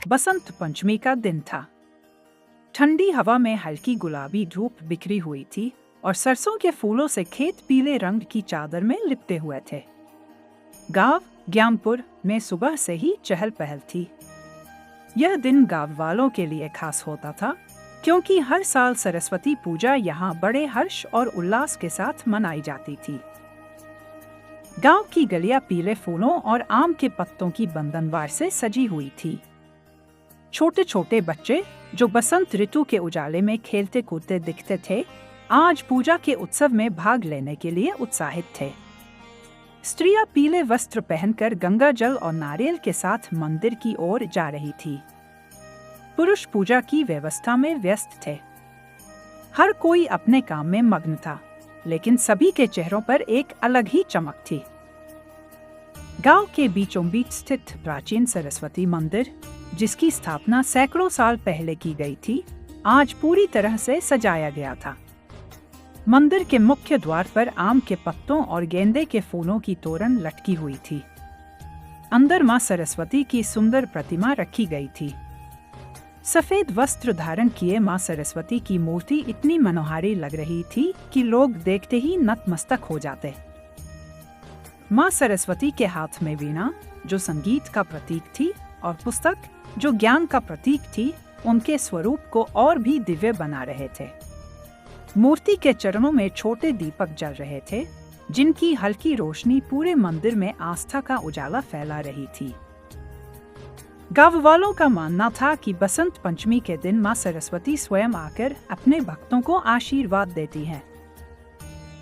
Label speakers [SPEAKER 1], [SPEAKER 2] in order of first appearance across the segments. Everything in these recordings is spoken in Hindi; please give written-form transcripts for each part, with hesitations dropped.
[SPEAKER 1] बसंत पंचमी का दिन था। ठंडी हवा में हल्की गुलाबी धूप बिखरी हुई थी और सरसों के फूलों से खेत पीले रंग की चादर में लिपटे हुए थे। गांव ज्ञानपुर में सुबह से ही चहल पहल थी। यह दिन गांव वालों के लिए खास होता था, क्योंकि हर साल सरस्वती पूजा यहाँ बड़े हर्ष और उल्लास के साथ मनाई जाती थी। गांव की गलियां पीले फूलों और आम के पत्तों की बंधनवार से सजी हुई थी। छोटे छोटे बच्चे जो बसंत ऋतु के उजाले में खेलते कूदते दिखते थे, आज पूजा के उत्सव में भाग लेने के लिए उत्साहित थे। स्त्रियां पीले वस्त्र पहनकर गंगा जल और नारियल के साथ मंदिर की ओर जा रही थी। पुरुष पूजा की व्यवस्था में व्यस्त थे। हर कोई अपने काम में मग्न था, लेकिन सभी के चेहरों पर एक अलग ही चमक थी। गांव के बीचों बीच स्थित प्राचीन सरस्वती मंदिर, जिसकी स्थापना सैकड़ों साल पहले की गई थी, आज पूरी तरह से सजाया गया था। मंदिर के मुख्य द्वार पर आम के पत्तों और गेंदे के फूलों की तोरण लटकी हुई थी। अंदर मां सरस्वती की सुंदर प्रतिमा रखी गई थी। सफेद वस्त्र धारण किए मां सरस्वती की मूर्ति इतनी मनोहारी लग रही थी कि लोग देखते ही नतमस्तक हो जाते। मां सरस्वती के हाथ में वीणा, जो संगीत का प्रतीक थी, और पुस्तक, जो ज्ञान का प्रतीक थी, उनके स्वरूप को और भी दिव्य बना रहे थे। मूर्ति के चरणों में छोटे दीपक जल रहे थे, जिनकी हल्की रोशनी पूरे मंदिर में आस्था का उजाला फैला रही थी। गांव वालों का मानना था कि बसंत पंचमी के दिन मां सरस्वती स्वयं आकर अपने भक्तों को आशीर्वाद देती हैं।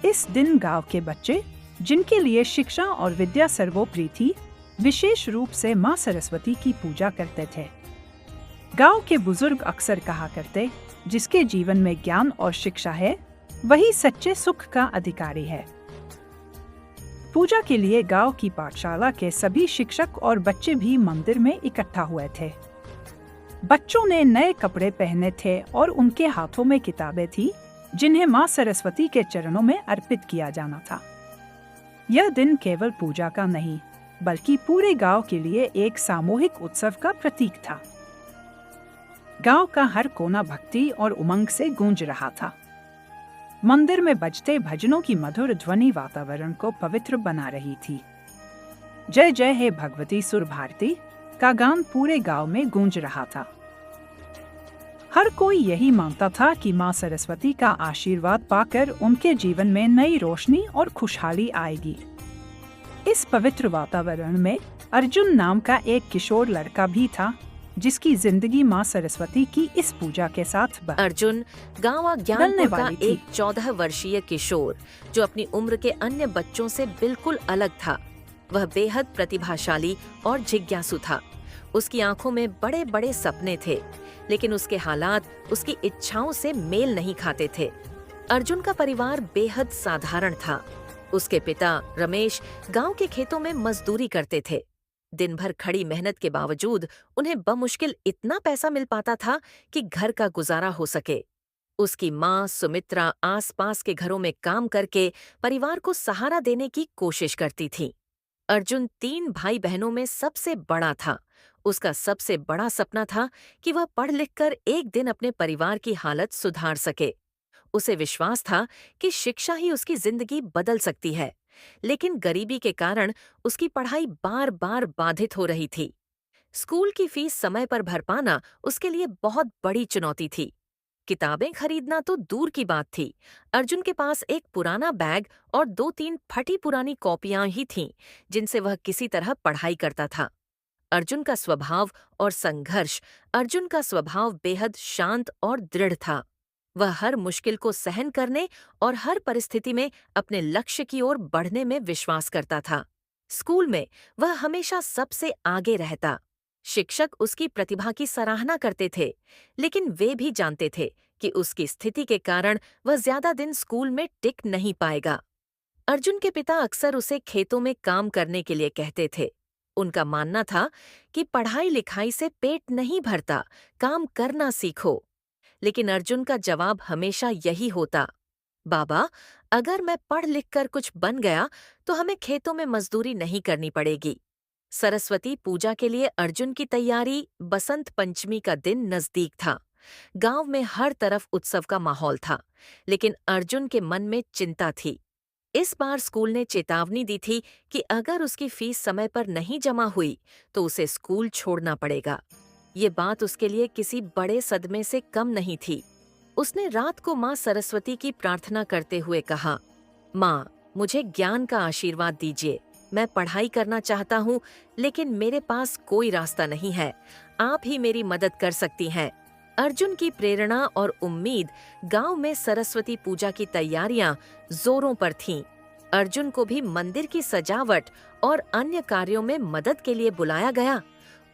[SPEAKER 1] इस दिन गांव के बच्चे, जिनके लिए शिक्षा और विद्या सर्वोपरि थी, विशेष रूप से मां सरस्वती की पूजा करते थे। गांव के बुजुर्ग अक्सर कहा करते, जिसके जीवन में ज्ञान और शिक्षा है, वही सच्चे सुख का अधिकारी है। पूजा के लिए गांव की पाठशाला के सभी शिक्षक और बच्चे भी मंदिर में इकट्ठा हुए थे। बच्चों ने नए कपड़े पहने थे और उनके हाथों में किताबें थी, जिन्हें मां सरस्वती के चरणों में अर्पित किया जाना था। यह दिन केवल पूजा का नहीं, बल्कि पूरे गांव के लिए एक सामूहिक उत्सव का प्रतीक था। गांव का हर कोना भक्ति और उमंग से गूंज रहा था। मंदिर में बजते भजनों की मधुर ध्वनि वातावरण को पवित्र बना रही थी। जय जय हे भगवती सुर भारती का गान पूरे गांव में गूंज रहा था। हर कोई यही मानता था कि मां सरस्वती का आशीर्वाद पाकर उनके जीवन में नई रोशनी और खुशहाली आएगी। इस पवित्र वातावरण में अर्जुन नाम का एक किशोर लड़का भी था, जिसकी जिंदगी मां सरस्वती की इस पूजा के साथ
[SPEAKER 2] अर्जुन गांव ज्ञानपुर का एक 14 वर्षीय किशोर, जो अपनी उम्र के अन्य बच्चों से बिल्कुल अलग था। वह बेहद प्रतिभाशाली और जिज्ञासु था। उसकी आंखों में बड़े बड़े सपने थे, लेकिन उसके हालात उसकी इच्छाओं से मेल नहीं खाते थे। अर्जुन का परिवार बेहद साधारण था। उसके पिता रमेश गांव के खेतों में मजदूरी करते थे। दिन भर खड़ी मेहनत के बावजूद उन्हें बमुश्किल इतना पैसा मिल पाता था कि घर का गुजारा हो सके। उसकी माँ सुमित्रा आसपास के घरों में काम करके परिवार को सहारा देने की कोशिश करती थी। अर्जुन 3 भाई बहनों में सबसे बड़ा था। उसका सबसे बड़ा सपना था कि वह पढ़ लिख कर एक दिन अपने परिवार की हालत सुधार सके। उसे विश्वास था कि शिक्षा ही उसकी जिंदगी बदल सकती है, लेकिन गरीबी के कारण उसकी पढ़ाई बार बार बाधित हो रही थी। स्कूल की फीस समय पर भर पाना उसके लिए बहुत बड़ी चुनौती थी। किताबें खरीदना तो दूर की बात थी। अर्जुन के पास एक पुराना बैग और 2-3 फटी पुरानी कॉपियां ही थीं, जिनसे वह किसी तरह पढ़ाई करता था। अर्जुन का स्वभाव बेहद शांत और दृढ़ था। वह हर मुश्किल को सहन करने और हर परिस्थिति में अपने लक्ष्य की ओर बढ़ने में विश्वास करता था। स्कूल में वह हमेशा सबसे आगे रहता। शिक्षक उसकी प्रतिभा की सराहना करते थे, लेकिन वे भी जानते थे कि उसकी स्थिति के कारण वह ज्यादा दिन स्कूल में टिक नहीं पाएगा। अर्जुन के पिता अक्सर उसे खेतों में काम करने के लिए कहते थे। उनका मानना था कि पढ़ाई लिखाई से पेट नहीं भरता, काम करना सीखो। लेकिन अर्जुन का जवाब हमेशा यही होता, बाबा, अगर मैं पढ़ लिख कर कुछ बन गया तो हमें खेतों में मजदूरी नहीं करनी पड़ेगी। सरस्वती पूजा के लिए अर्जुन की तैयारी। बसंत पंचमी का दिन नजदीक था। गांव में हर तरफ उत्सव का माहौल था, लेकिन अर्जुन के मन में चिंता थी। इस बार स्कूल ने चेतावनी दी थी कि अगर उसकी फीस समय पर नहीं जमा हुई तो उसे स्कूल छोड़ना पड़ेगा। ये बात उसके लिए किसी बड़े सदमे से कम नहीं थी। उसने रात को माँ सरस्वती की प्रार्थना करते हुए कहा, माँ, मुझे ज्ञान का आशीर्वाद दीजिए। मैं पढ़ाई करना चाहता हूँ, लेकिन मेरे पास कोई रास्ता नहीं है। आप ही मेरी मदद कर सकती हैं। अर्जुन की प्रेरणा और उम्मीद गांव में सरस्वती पूजा की तैयारियां जोरों पर थीं। अर्जुन को भी मंदिर की सजावट और अन्य कार्यों में मदद के लिए बुलाया गया।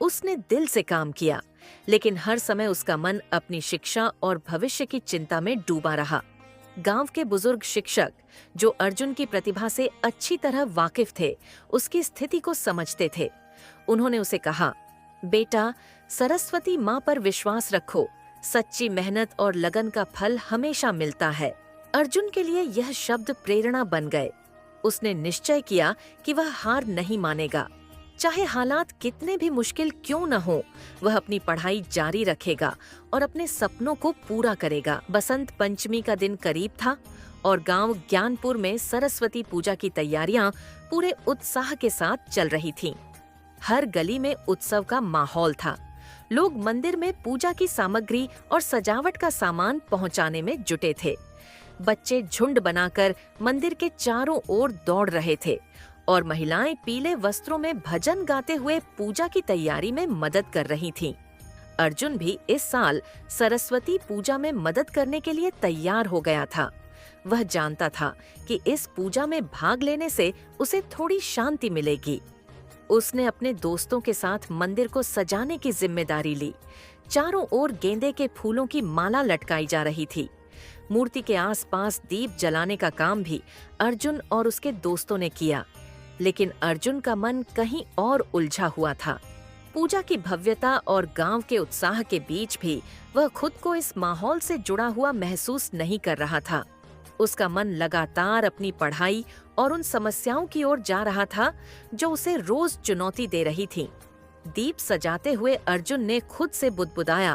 [SPEAKER 2] उसने दिल से काम किया, लेकिन हर समय उसका मन अपनी शिक्षा और भविष्य की चिंता में डूबा रहा। गांव के बुजुर्ग शिक्षक, जो अर्जुन की प्रतिभा से अच्छी तरह वाकिफ थे, उसकी स्थिति को समझते थे। उन्होंने उसे कहा, बेटा, सरस्वती माँ पर विश्वास रखो। सच्ची मेहनत और लगन का फल हमेशा मिलता है। अर्जुन के लिए यह शब्द प्रेरणा बन गए। उसने निश्चय किया कि वह हार नहीं मानेगा। चाहे हालात कितने भी मुश्किल क्यों न हो, वह अपनी पढ़ाई जारी रखेगा और अपने सपनों को पूरा करेगा। बसंत पंचमी का दिन करीब था और गांव ज्ञानपुर में सरस्वती पूजा की तैयारियां पूरे उत्साह के साथ चल रही थीं। हर गली में उत्सव का माहौल था। लोग मंदिर में पूजा की सामग्री और सजावट का सामान पहुंचाने में जुटे थे। बच्चे झुंड बनाकर मंदिर के चारों ओर दौड़ रहे थे और महिलाएं पीले वस्त्रों में भजन गाते हुए पूजा की तैयारी में मदद कर रही थीं। अर्जुन भी इस साल सरस्वती पूजा में मदद करने के लिए तैयार हो गया था। वह जानता था कि इस पूजा में भाग लेने से उसे थोड़ी शांति मिलेगी। उसने अपने दोस्तों के साथ मंदिर को सजाने की जिम्मेदारी ली। चारों ओर गेंदे के फूलों की माला लटकाई जा रही थी। मूर्ति के आसपास दीप जलाने का काम भी अर्जुन और उसके दोस्तों ने किया, लेकिन अर्जुन का मन कहीं और उलझा हुआ था। पूजा की भव्यता और गांव के उत्साह के बीच भी वह खुद को इस माहौल से जुड़ा हुआ महसूस नहीं कर रहा था। उसका मन लगातार अपनी पढ़ाई और उन समस्याओं की ओर जा रहा था जो उसे रोज चुनौती दे रही थीं। दीप सजाते हुए अर्जुन ने खुद से बुदबुदाया,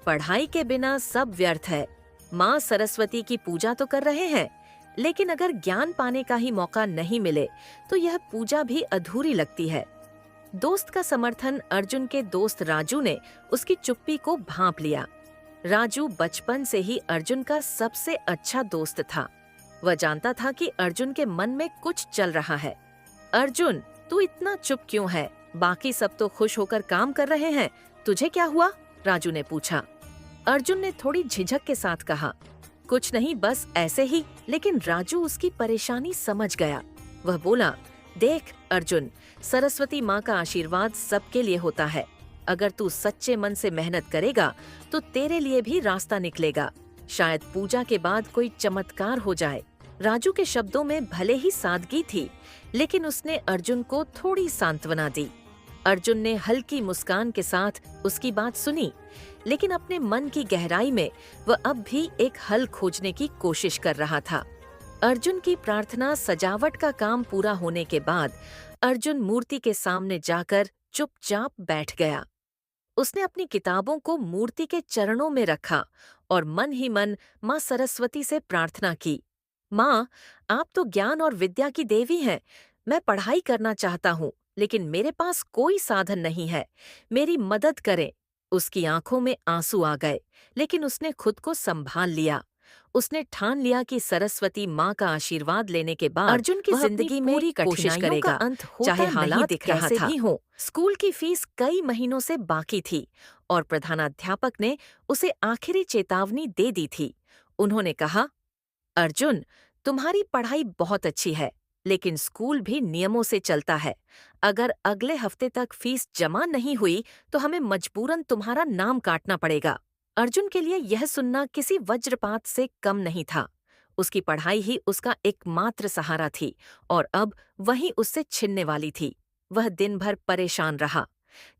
[SPEAKER 2] पढ़ाई के बिना सब व्यर्थ है। माँ सरस्वती की पूजा तो कर रहे हैं, लेकिन अगर ज्ञान पाने का ही मौका नहीं मिले तो यह पूजा भी अधूरी लगती है। दोस्त का समर्थन अर्जुन के दोस्त राजू ने उसकी चुप्पी को भांप लिया। राजू बचपन से ही अर्जुन का सबसे अच्छा दोस्त था। वह जानता था कि अर्जुन के मन में कुछ चल रहा है। अर्जुन, तू इतना चुप क्यों है? बाकी सब तो खुश होकर काम कर रहे हैं, तुझे क्या हुआ? राजू ने पूछा। अर्जुन ने थोड़ी झिझक के साथ कहा, कुछ नहीं, बस ऐसे ही। लेकिन राजू उसकी परेशानी समझ गया। वह बोला, देख अर्जुन, सरस्वती माँ का आशीर्वाद सबके लिए होता है। अगर तू सच्चे मन से मेहनत करेगा तो तेरे लिए भी रास्ता निकलेगा। शायद पूजा के बाद कोई चमत्कार हो जाए। राजू के शब्दों में भले ही सादगी थी, लेकिन उसने अर्जुन को थोड़ी सांत्वना दी। अर्जुन ने हल्की मुस्कान के साथ उसकी बात सुनी, लेकिन अपने मन की गहराई में वह अब भी एक हल खोजने की कोशिश कर रहा था। अर्जुन की प्रार्थना सजावट का काम पूरा होने के बाद अर्जुन मूर्ति के सामने जाकर चुपचाप बैठ गया। उसने अपनी किताबों को मूर्ति के चरणों में रखा और मन ही मन माँ सरस्वती से प्रार्थना की। माँ, आप तो ज्ञान और विद्या की देवी हैं। मैं पढ़ाई करना चाहता हूँ, लेकिन मेरे पास कोई साधन नहीं है। मेरी मदद करें। उसकी आंखों में आंसू आ गए, लेकिन उसने खुद को संभाल लिया। उसने ठान लिया कि सरस्वती माँ का आशीर्वाद लेने के बाद अर्जुन की जिंदगी में पूरी कठिनाइयों का अंत होता चाहे हालात कैसे भी हो। स्कूल की फीस कई महीनों से बाकी थी और प्रधानाध्यापक ने उसे आखिरी चेतावनी दे दी थी। उन्होंने कहा, अर्जुन, तुम्हारी पढ़ाई बहुत अच्छी है, लेकिन स्कूल भी नियमों से चलता है। अगर अगले हफ्ते तक फीस जमा नहीं हुई तो हमें मजबूरन तुम्हारा नाम काटना पड़ेगा। अर्जुन के लिए यह सुनना किसी वज्रपात से कम नहीं था। उसकी पढ़ाई ही उसका एकमात्र सहारा थी और अब वही उससे छिनने वाली थी। वह दिन भर परेशान रहा।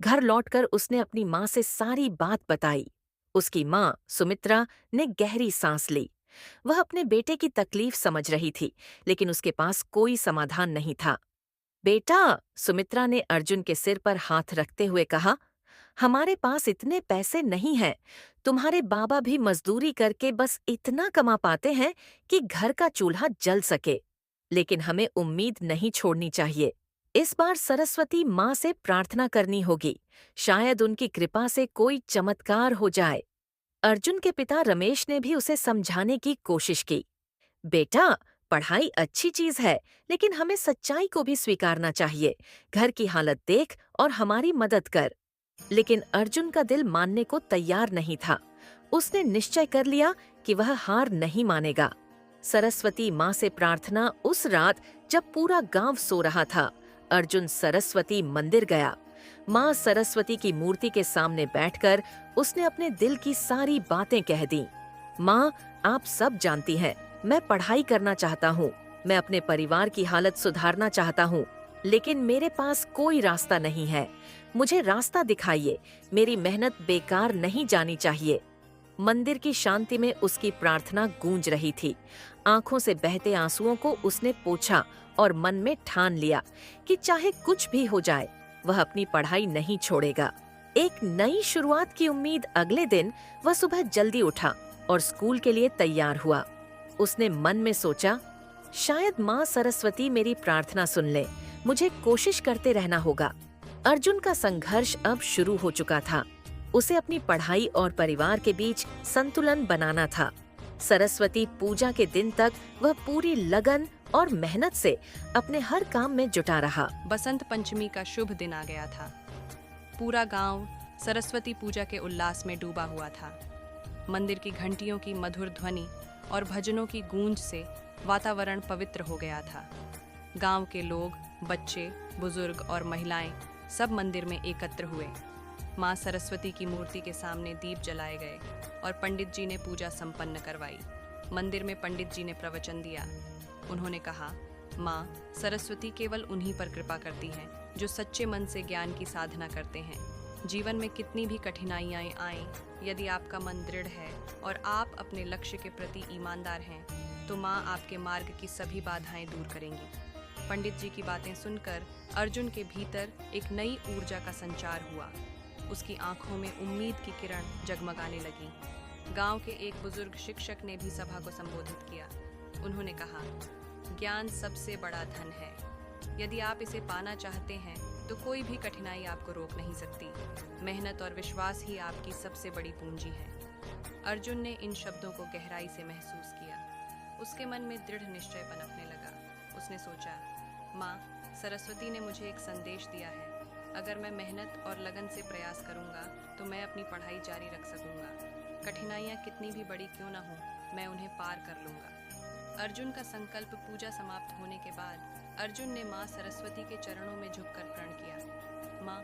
[SPEAKER 2] घर लौटकर उसने अपनी माँ से सारी बात बताई। उसकी माँ सुमित्रा ने गहरी सांस ली। वह अपने बेटे की तकलीफ समझ रही थी, लेकिन उसके पास कोई समाधान नहीं था। बेटा, सुमित्रा ने अर्जुन के सिर पर हाथ रखते हुए कहा, हमारे पास इतने पैसे नहीं हैं। तुम्हारे बाबा भी मजदूरी करके बस इतना कमा पाते हैं कि घर का चूल्हा जल सके। लेकिन हमें उम्मीद नहीं छोड़नी चाहिए। इस बार सरस्वती माँ से प्रार्थना करनी होगी। शायद उनकी कृपा से कोई चमत्कार हो जाए। अर्जुन के पिता रमेश ने भी उसे समझाने की कोशिश की। बेटा, पढ़ाई अच्छी चीज है, लेकिन हमें सच्चाई को भी स्वीकारना चाहिए। घर की हालत देख और हमारी मदद कर। लेकिन अर्जुन का दिल मानने को तैयार नहीं था। उसने निश्चय कर लिया कि वह हार नहीं मानेगा। सरस्वती माँ से प्रार्थना उस रात जब पूरा गांव सो रहा था। अर्जुन सरस्वती मंदिर गया। माँ सरस्वती की मूर्ति के सामने बैठकर उसने अपने दिल की सारी बातें कह दी। माँ, आप सब जानती हैं, मैं पढ़ाई करना चाहता हूँ। मैं अपने परिवार की हालत सुधारना चाहता हूँ, लेकिन मेरे पास कोई रास्ता नहीं है। मुझे रास्ता दिखाइए। मेरी मेहनत बेकार नहीं जानी चाहिए। मंदिर की शांति में उसकी प्रार्थना गूंज रही थी। आंखों से बहते आंसुओं को उसने पोंछा और मन में ठान लिया कि चाहे कुछ भी हो जाए, वह अपनी पढ़ाई नहीं छोड़ेगा। एक नई शुरुआत की उम्मीद अगले दिन वह सुबह जल्दी उठा और स्कूल के लिए तैयार हुआ। उसने मन में सोचा, शायद माँ सरस्वती मेरी प्रार्थना सुन ले। मुझे कोशिश करते रहना होगा। अर्जुन का संघर्ष अब शुरू हो चुका था। उसे अपनी पढ़ाई और परिवार के बीच संतुलन बनाना था। सरस्वती पूजा के दिन तक वह पूरी लगन और मेहनत से अपने हर काम में जुटा रहा।
[SPEAKER 3] बसंत पंचमी का शुभ दिन आ गया था। पूरा गांव सरस्वती पूजा के उल्लास में डूबा हुआ था। मंदिर की घंटियों की मधुर ध्वनि और भजनों की गूंज से वातावरण पवित्र हो गया था। गांव के लोग, बच्चे, बुजुर्ग और महिलाएं सब मंदिर में एकत्र हुए। माँ सरस्वती की मूर्ति के सामने दीप जलाए गए और पंडित जी ने पूजा संपन्न करवाई। मंदिर में पंडित जी ने प्रवचन दिया। उन्होंने कहा, माँ सरस्वती केवल उन्हीं पर कृपा करती हैं जो सच्चे मन से ज्ञान की साधना करते हैं। जीवन में कितनी भी कठिनाइयाँ आएं, यदि आपका मन दृढ़ है और आप अपने लक्ष्य के प्रति ईमानदार हैं, तो माँ आपके मार्ग की सभी बाधाएं दूर करेंगी। पंडित जी की बातें सुनकर अर्जुन के भीतर एक नई ऊर्जा का संचार हुआ। उसकी आंखों में उम्मीद की किरण जगमगाने लगी। गांव के एक बुजुर्ग शिक्षक ने भी सभा को संबोधित किया। उन्होंने कहा, ज्ञान सबसे बड़ा धन है। यदि आप इसे पाना चाहते हैं तो कोई भी कठिनाई आपको रोक नहीं सकती। मेहनत और विश्वास ही आपकी सबसे बड़ी पूंजी है। अर्जुन ने इन शब्दों को गहराई से महसूस किया। उसके मन में दृढ़ निश्चय पनपने लगा। उसने सोचा, माँ सरस्वती ने मुझे एक संदेश दिया है। अगर मैं मेहनत और लगन से प्रयास करूँगा तो मैं अपनी पढ़ाई जारी रख सकूँगा। कठिनाइयाँ कितनी भी बड़ी क्यों न हों, मैं उन्हें पार कर लूँगा। अर्जुन का संकल्प पूजा समाप्त होने के बाद अर्जुन ने माँ सरस्वती के चरणों में झुककर प्रण किया। माँ,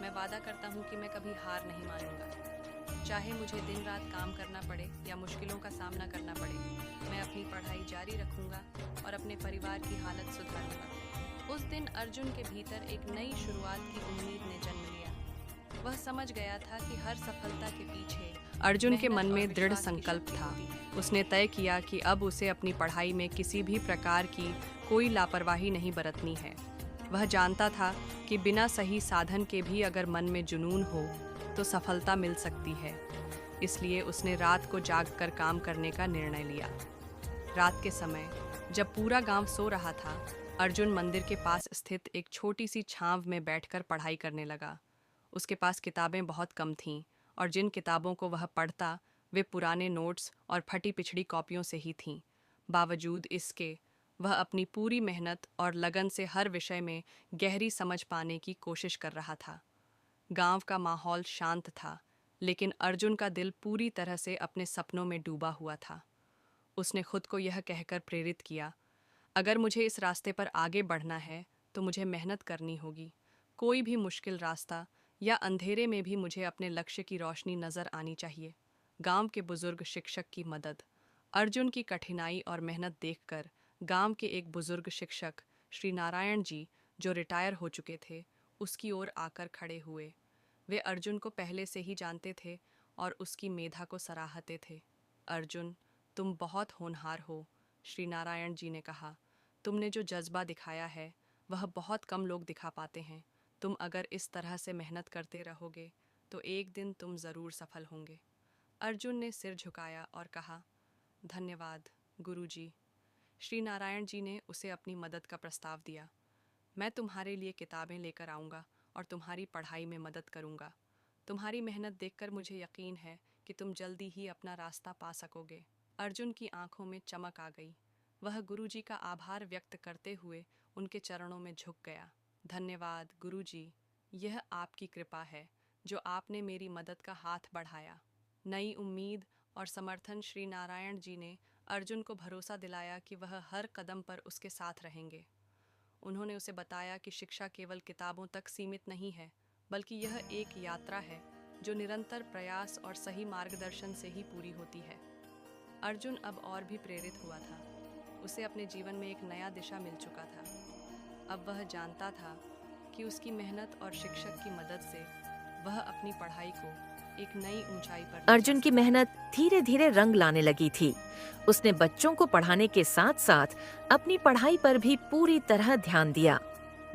[SPEAKER 3] मैं वादा करता हूँ कि मैं कभी हार नहीं मानूंगा। चाहे मुझे दिन रात काम करना पड़े या मुश्किलों का सामना करना पड़े, मैं अपनी पढ़ाई जारी रखूंगा और अपने परिवार की हालत सुधारूंगा। उस दिन अर्जुन के भीतर एक नई शुरुआत की उम्मीद ने जन्म लिया। वह समझ गया था कि हर सफलता के पीछे अर्जुन के मन में दृढ़ संकल्प था। उसने तय किया कि अब उसे अपनी पढ़ाई में किसी भी प्रकार की कोई लापरवाही नहीं बरतनी है। वह जानता था कि बिना सही साधन के भी अगर मन में जुनून हो तो सफलता मिल सकती है। इसलिए उसने रात को जागकर काम करने का निर्णय लिया। रात के समय जब पूरा गांव सो रहा था, अर्जुन मंदिर के पास स्थित एक छोटी सी छांव में बैठकर पढ़ाई करने लगा। उसके पास किताबें बहुत कम थीं और जिन किताबों को वह पढ़ता वे पुराने नोट्स और फटी पिछड़ी कॉपियों से ही थीं। बावजूद इसके वह अपनी पूरी मेहनत और लगन से हर विषय में गहरी समझ पाने की कोशिश कर रहा था। गांव का माहौल शांत था, लेकिन अर्जुन का दिल पूरी तरह से अपने सपनों में डूबा हुआ था। उसने खुद को यह कहकर प्रेरित किया, अगर मुझे इस रास्ते पर आगे बढ़ना है तो मुझे मेहनत करनी होगी। कोई भी मुश्किल रास्ता या अंधेरे में भी मुझे अपने लक्ष्य की रोशनी नजर आनी चाहिए। गांव के बुजुर्ग शिक्षक की मदद। अर्जुन की कठिनाई और मेहनत देखकर गांव के एक बुजुर्ग शिक्षक श्री नारायण जी, जो रिटायर हो चुके थे, उसकी ओर आकर खड़े हुए। वे अर्जुन को पहले से ही जानते थे और उसकी मेधा को सराहते थे। अर्जुन, तुम बहुत होनहार हो, श्री नारायण जी ने कहा। तुमने जो जज्बा दिखाया है वह बहुत कम लोग दिखा पाते हैं। तुम अगर इस तरह से मेहनत करते रहोगे तो एक दिन तुम ज़रूर सफल होंगे। अर्जुन ने सिर झुकाया और कहा, धन्यवाद गुरुजी। श्री नारायण जी ने उसे अपनी मदद का प्रस्ताव दिया। मैं तुम्हारे लिए किताबें लेकर आऊँगा और तुम्हारी पढ़ाई में मदद करूँगा। तुम्हारी मेहनत देखकर मुझे यकीन है कि तुम जल्दी ही अपना रास्ता पा सकोगे। अर्जुन की आंखों में चमक आ गई। वह गुरुजी का आभार व्यक्त करते हुए उनके चरणों में झुक गया। धन्यवाद गुरुजी, यह आपकी कृपा है जो आपने मेरी मदद का हाथ बढ़ाया। नई उम्मीद और समर्थन श्री नारायण जी ने अर्जुन को भरोसा दिलाया कि वह हर कदम पर उसके साथ रहेंगे। उन्होंने उसे बताया कि शिक्षा केवल किताबों तक सीमित नहीं है, बल्कि यह एक यात्रा है जो निरंतर प्रयास और सही मार्गदर्शन से ही पूरी होती है। अर्जुन अब और भी प्रेरित हुआ था। उसे अपने जीवन में एक नया दिशा मिल चुका था। अब वह जानता था कि उसकी मेहनत और शिक्षक की मदद से वह अपनी पढ़ाई को एक नई ऊंचाई पर ले
[SPEAKER 2] अर्जुन की मेहनत धीरे धीरे रंग लाने लगी थी। उसने बच्चों को पढ़ाने के साथ साथ अपनी पढ़ाई पर भी पूरी तरह ध्यान दिया।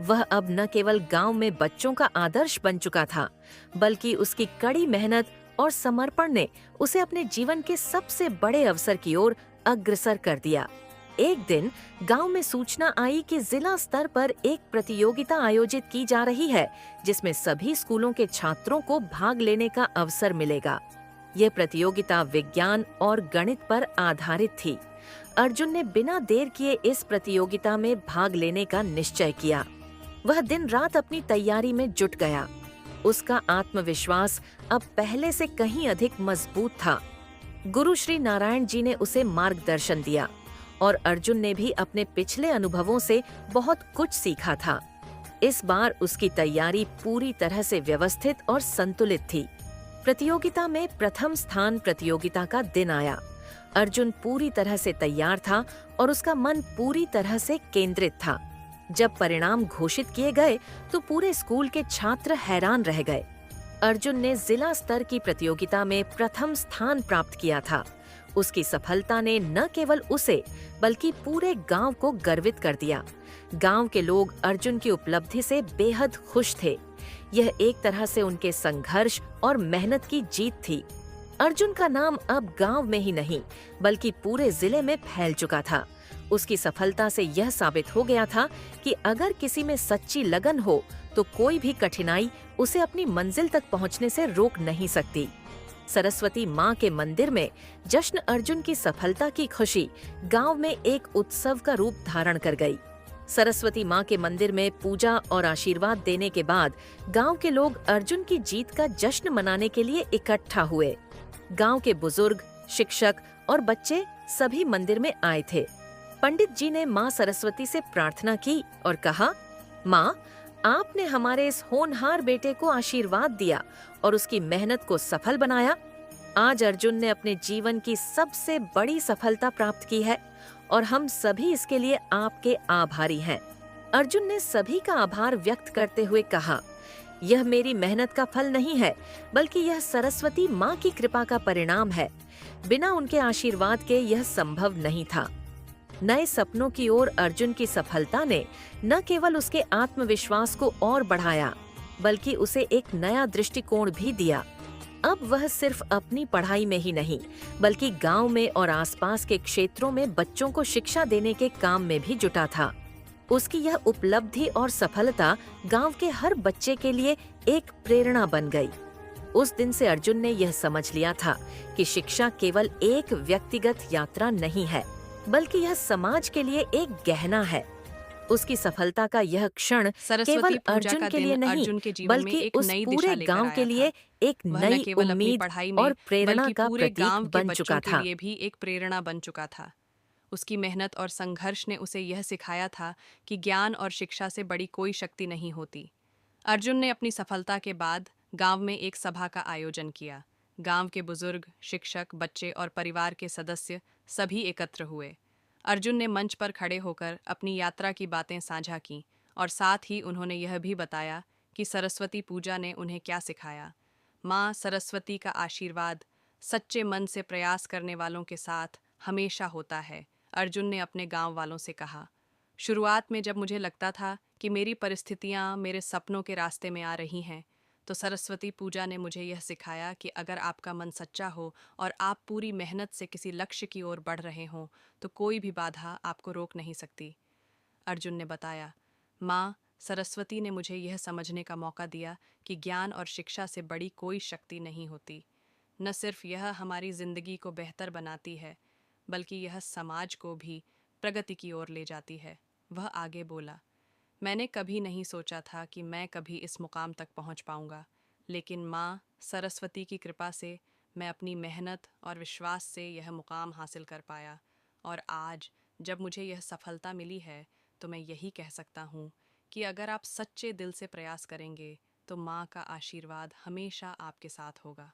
[SPEAKER 2] वह अब न केवल गांव में बच्चों का आदर्श बन चुका था, बल्कि उसकी कड़ी मेहनत और समर्पण ने उसे अपने जीवन के सबसे बड़े अवसर की ओर अग्रसर कर दिया। एक दिन गांव में सूचना आई कि जिला स्तर पर एक प्रतियोगिता आयोजित की जा रही है, जिसमें सभी स्कूलों के छात्रों को भाग लेने का अवसर मिलेगा। यह प्रतियोगिता विज्ञान और गणित पर आधारित थी। अर्जुन ने बिना देर किए इस प्रतियोगिता में भाग लेने का निश्चय किया। वह दिन रात अपनी तैयारी में जुट गया। उसका आत्मविश्वास अब पहले से कहीं अधिक मजबूत था। गुरु श्री नारायण जी ने उसे मार्गदर्शन दिया और अर्जुन ने भी अपने पिछले अनुभवों से बहुत कुछ सीखा था। इस बार उसकी तैयारी पूरी तरह से व्यवस्थित और संतुलित थी। प्रतियोगिता में प्रथम स्थान प्रतियोगिता का दिन आया। अर्जुन पूरी तरह से तैयार था और उसका मन पूरी तरह से केंद्रित था। जब परिणाम घोषित किए गए तो पूरे स्कूल के छात्र हैरान रह गए। अर्जुन ने जिला स्तर की प्रतियोगिता में प्रथम स्थान प्राप्त किया था। उसकी सफलता ने न केवल उसे बल्कि पूरे गांव को गर्वित कर दिया। गांव के लोग अर्जुन की उपलब्धि से बेहद खुश थे। यह एक तरह से उनके संघर्ष और मेहनत की जीत थी। अर्जुन का नाम अब गांव में ही नहीं बल्कि पूरे जिले में फैल चुका था। उसकी सफलता से यह साबित हो गया था कि अगर किसी में सच्ची लगन हो तो कोई भी कठिनाई उसे अपनी मंजिल तक पहुंचने से रोक नहीं सकती। सरस्वती माँ के मंदिर में जश्न अर्जुन की सफलता की खुशी गांव में एक उत्सव का रूप धारण कर गई। सरस्वती माँ के मंदिर में पूजा और आशीर्वाद देने के बाद गांव के लोग अर्जुन की जीत का जश्न मनाने के लिए इकट्ठा हुए। गांव के बुजुर्ग, शिक्षक और बच्चे सभी मंदिर में आए थे। पंडित जी ने माँ सरस्वती से प्रार्थना की और कहा, माँ, आपने हमारे इस होनहार बेटे को आशीर्वाद दिया और उसकी मेहनत को सफल बनाया। आज अर्जुन ने अपने जीवन की सबसे बड़ी सफलता प्राप्त की है और हम सभी इसके लिए आपके आभारी हैं। अर्जुन ने सभी का आभार व्यक्त करते हुए कहा, यह मेरी मेहनत का फल नहीं है बल्कि यह सरस्वती माँ की कृपा का परिणाम है। बिना उनके आशीर्वाद के यह संभव नहीं था। नए सपनों की ओर अर्जुन की सफलता ने न केवल उसके आत्मविश्वास को और बढ़ाया बल्कि उसे एक नया दृष्टिकोण भी दिया। अब वह सिर्फ अपनी पढ़ाई में ही नहीं बल्कि गांव में और आसपास के क्षेत्रों में बच्चों को शिक्षा देने के काम में भी जुटा था। उसकी यह उपलब्धि और सफलता गांव के हर बच्चे के लिए एक प्रेरणा बन गई। उस दिन से अर्जुन ने यह समझ लिया था कि शिक्षा केवल एक व्यक्तिगत यात्रा नहीं है बल्कि यह समाज के लिए एक गहना है। उसकी सफलता का यह क्षण केवल अर्जुन के लिए नहीं बल्कि उस पूरे गांव के लिए एक नई उम्मीद और प्रेरणा का प्रतीक बन चुका था।
[SPEAKER 3] ये भी एक प्रेरणा बन चुका था। उसकी मेहनत और संघर्ष ने उसे यह सिखाया था कि ज्ञान और शिक्षा से बड़ी कोई शक्ति नहीं होती। अर्जुन ने अपनी सफलता के बाद गांव में एक सभा का आयोजन किया। गांव के बुजुर्ग, शिक्षक, बच्चे और परिवार के सदस्य सभी एकत्र हुए। अर्जुन ने मंच पर खड़े होकर अपनी यात्रा की बातें साझा की और साथ ही उन्होंने यह भी बताया कि सरस्वती पूजा ने उन्हें क्या सिखाया। माँ सरस्वती का आशीर्वाद सच्चे मन से प्रयास करने वालों के साथ हमेशा होता है, अर्जुन ने अपने गांव वालों से कहा। शुरुआत में जब मुझे लगता था कि मेरी परिस्थितियाँ मेरे सपनों के रास्ते में आ रही हैं, तो सरस्वती पूजा ने मुझे यह सिखाया कि अगर आपका मन सच्चा हो और आप पूरी मेहनत से किसी लक्ष्य की ओर बढ़ रहे हों, तो कोई भी बाधा आपको रोक नहीं सकती। अर्जुन ने बताया, माँ, सरस्वती ने मुझे यह समझने का मौका दिया कि ज्ञान और शिक्षा से बड़ी कोई शक्ति नहीं होती। न सिर्फ यह हमारी जिंदगी को बेहतर बनाती है, बल्कि यह समाज को भी प्रगति की ओर ले जाती है। वह आगे बोला, मैंने कभी नहीं सोचा था कि मैं कभी इस मुकाम तक पहुंच पाऊंगा, लेकिन माँ सरस्वती की कृपा से मैं अपनी मेहनत और विश्वास से यह मुकाम हासिल कर पाया। और आज जब मुझे यह सफलता मिली है, तो मैं यही कह सकता हूँ कि अगर आप सच्चे दिल से प्रयास करेंगे, तो माँ का आशीर्वाद हमेशा आपके साथ होगा।